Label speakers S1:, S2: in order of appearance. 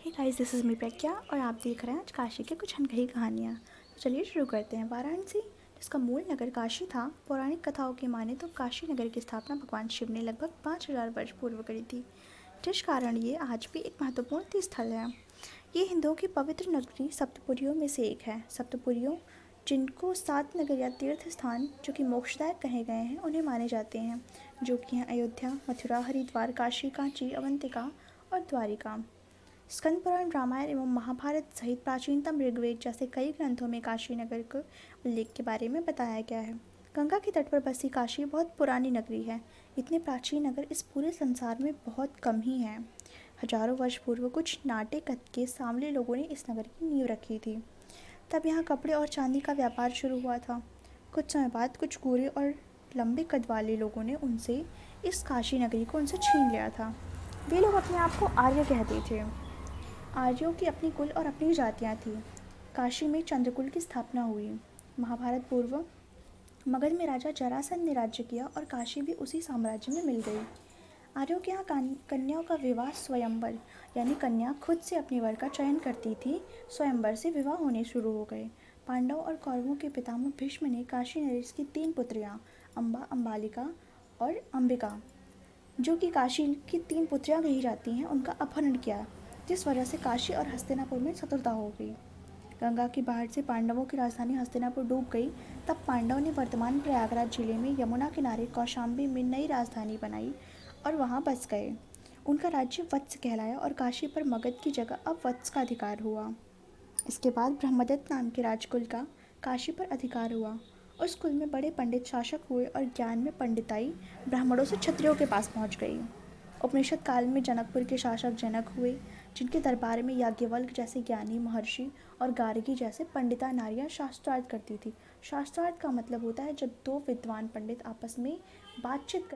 S1: Hey guys, this is me Pragya और आप देख रहे हैं आज काशी के कुछ अनकही कहानियाँ। तो चलिए शुरू करते हैं। वाराणसी, जिसका मूल नगर काशी था, पौराणिक कथाओं की माने तो काशी नगर की स्थापना भगवान शिव ने लगभग 5000 वर्ष पूर्व करी थी, जिस कारण ये आज भी एक महत्वपूर्ण तीर्थस्थल है। ये हिंदुओं की पवित्र नगरी सप्तपुरियों में से एक है। सप्तपुरियों, जिनको 7 नगर या तीर्थ स्थान जो कि मोक्षदायक कहे गए हैं, उन्हें माने जाते हैं, जो कि हैं अयोध्या, मथुरा, हरिद्वार, काशी, कांची, अवंतिका और द्वारिका। स्कंद पुराण, रामायण एवं महाभारत सहित प्राचीनतम ऋग्वेद जैसे कई ग्रंथों में काशी नगर के उल्लेख के बारे में बताया गया है। गंगा के तट पर बसी काशी बहुत पुरानी नगरी है। इतने प्राचीन नगर इस पूरे संसार में बहुत कम ही हैं। हजारों वर्ष पूर्व कुछ नाटे कद के सांवले लोगों ने इस नगर की नींव रखी थी। तब यहाँ कपड़े और चांदी का व्यापार शुरू हुआ था। कुछ समय बाद कुछ गोरे और लंबे कद वाले लोगों ने उनसे इस काशी नगरी को उनसे छीन लिया था। वे लोग अपने आप को आर्य कहते थे। आर्यों की अपनी कुल और अपनी जातियाँ थीं। काशी में चंद्रकुल की स्थापना हुई। महाभारत पूर्व मगध में राजा जरासंध ने राज्य किया और काशी भी उसी साम्राज्य में मिल गई। आर्यों के यहाँ कन्याओं का विवाह स्वयंवर, यानी कन्या खुद से अपने वर का चयन करती थी। स्वयंवर से विवाह होने शुरू हो गए। पांडव और कौरवों के पितामह भीष्म ने काशी नरेश की 3 पुत्रियाँ अम्बा, अम्बालिका और अंबिका, जो कि काशी की 3 पुत्रियाँ कही जाती हैं, उनका अपहरण किया, जिस वजह से काशी और हस्तिनापुर में शत्रुता हो गई। गंगा की बाढ़ से पांडवों की राजधानी हस्तिनापुर डूब गई। तब पांडव ने वर्तमान प्रयागराज जिले में यमुना किनारे कौशाम्बी में नई राजधानी बनाई और वहां बस गए। उनका राज्य वत्स कहलाया और काशी पर मगध की जगह अब वत्स का अधिकार हुआ। इसके बाद ब्रह्मदत्त नाम के राजकुल का काशी पर अधिकार हुआ। उस कुल में बड़े पंडित शासक हुए और ज्ञान में पंडिताई ब्राह्मणों से क्षत्रियों के पास पहुंच गई। उपनिषद काल में जनकपुर के शासक जनक हुए, जिनके दरबार में याज्ञवल्क्य जैसे ज्ञानी महर्षि और गार्गी जैसे पंडिता नारियां शास्त्रार्थ करती थी। शास्त्रार्थ का मतलब होता है जब 2 विद्वान पंडित आपस में बातचीत